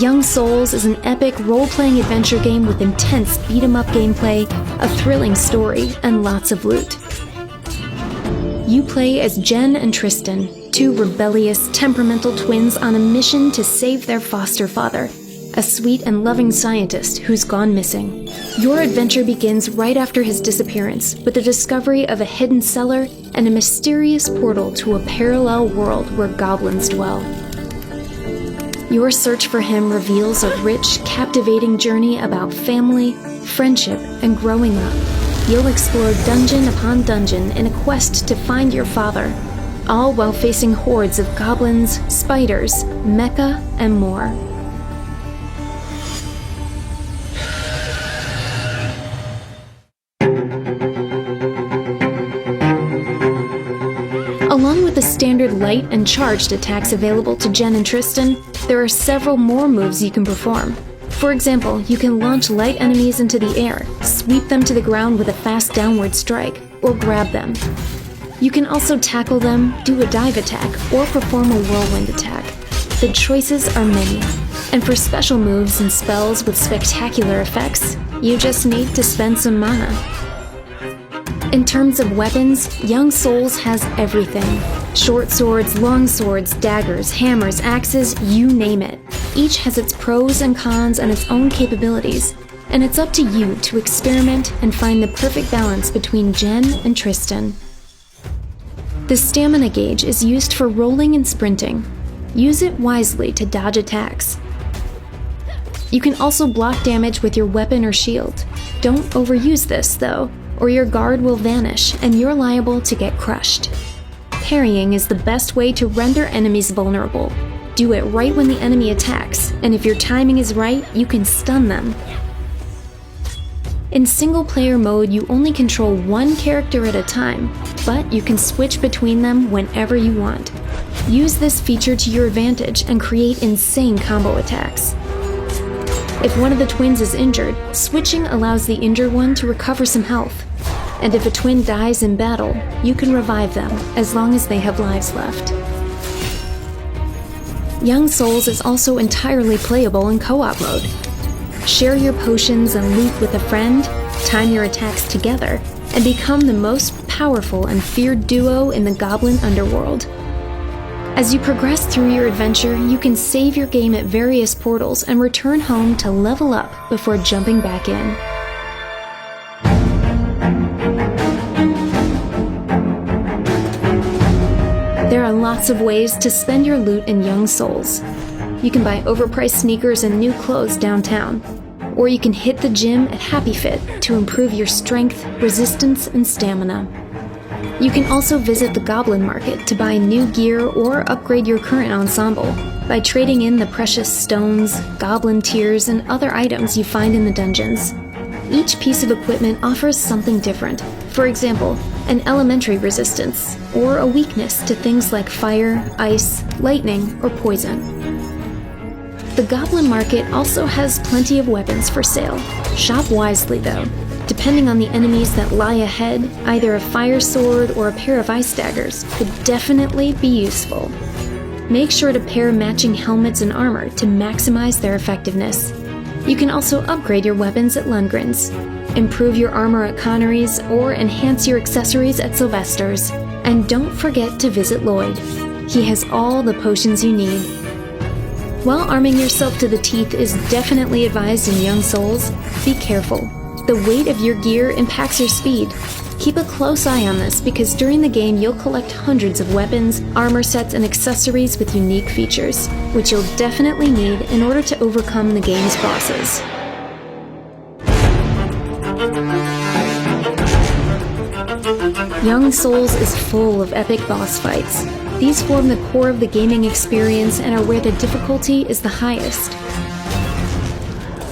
Young Souls is an epic role-playing adventure game with intense beat-em-up gameplay, a thrilling story, and lots of loot. You play as Jenn and Tristan, two rebellious, temperamental twins on a mission to save their foster father, a sweet and loving scientist who's gone missing. Your adventure begins right after his disappearance with the discovery of a hidden cellar and a mysterious portal to a parallel world where goblins dwell. Your search for him reveals a rich, captivating journey about family, friendship, and growing up. You'll explore dungeon upon dungeon in a quest to find your father, all while facing hordes of goblins, spiders, mecha, and more. Along with the standard light and charged attacks available to Jenn and Tristan, there are several more moves you can perform. For example, you can launch light enemies into the air, sweep them to the ground with a fast downward strike, or grab them. You can also tackle them, do a dive attack, or perform a whirlwind attack. The choices are many, and for special moves and spells with spectacular effects, you just need to spend some mana. In terms of weapons, Young Souls has everything. Short swords, long swords, daggers, hammers, axes, you name it. Each has its pros and cons and its own capabilities, and it's up to you to experiment and find the perfect balance between Jenn and Tristan. The stamina gauge is used for rolling and sprinting. Use it wisely to dodge attacks. You can also block damage with your weapon or shield. Don't overuse this, though, or your guard will vanish and you're liable to get crushed. Parrying is the best way to render enemies vulnerable. Do it right when the enemy attacks, and if your timing is right, you can stun them. In single-player mode, you only control one character at a time, but you can switch between them whenever you want. Use this feature to your advantage and create insane combo attacks. If one of the twins is injured, switching allows the injured one to recover some health. And if a twin dies in battle, you can revive them as long as they have lives left. Young Souls is also entirely playable in co-op mode. Share your potions and loot with a friend, time your attacks together, and become the most powerful and feared duo in the goblin underworld. As you progress through your adventure, you can save your game at various portals and return home to level up before jumping back in. There are lots of ways to spend your loot in Young Souls. You can buy overpriced sneakers and new clothes downtown, or you can hit the gym at Happy Fit to improve your strength, resistance, and stamina. You can also visit the Goblin Market to buy new gear or upgrade your current ensemble by trading in the precious stones, goblin tears, and other items you find in the dungeons. Each piece of equipment offers something different. For example, an elementary resistance, or a weakness to things like fire, ice, lightning, or poison. The Goblin Market also has plenty of weapons for sale. Shop wisely though. Depending on the enemies that lie ahead, either a fire sword or a pair of ice daggers could definitely be useful. Make sure to pair matching helmets and armor to maximize their effectiveness. You can also upgrade your weapons at Lundgren's, improve your armor at Connery's, or enhance your accessories at Sylvester's. And don't forget to visit Lloyd. He has all the potions you need. While arming yourself to the teeth is definitely advised in Young Souls, be careful. The weight of your gear impacts your speed. Keep a close eye on this because during the game you'll collect hundreds of weapons, armor sets, and accessories with unique features, which you'll definitely need in order to overcome the game's bosses. Young Souls is full of epic boss fights. These form the core of the gaming experience and are where the difficulty is the highest.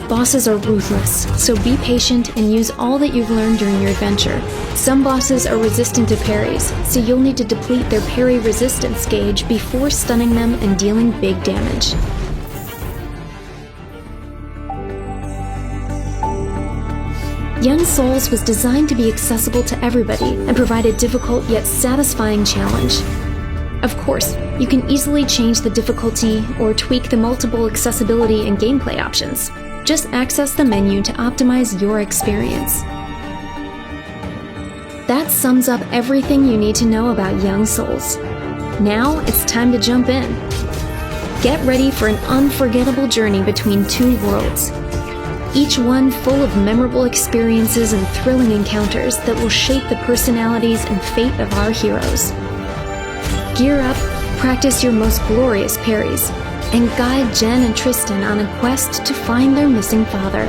Bosses are ruthless, so be patient and use all that you've learned during your adventure. Some bosses are resistant to parries, so you'll need to deplete their parry resistance gauge before stunning them and dealing big damage. Young Souls was designed to be accessible to everybody and provide a difficult yet satisfying challenge. Of course, you can easily change the difficulty or tweak the multiple accessibility and gameplay options. Just access the menu to optimize your experience. That sums up everything you need to know about Young Souls. Now it's time to jump in. Get ready for an unforgettable journey between two worlds, each one full of memorable experiences and thrilling encounters that will shape the personalities and fate of our heroes. Gear up, practice your most glorious parries, and guide Jenn and Tristan on a quest to find their missing father.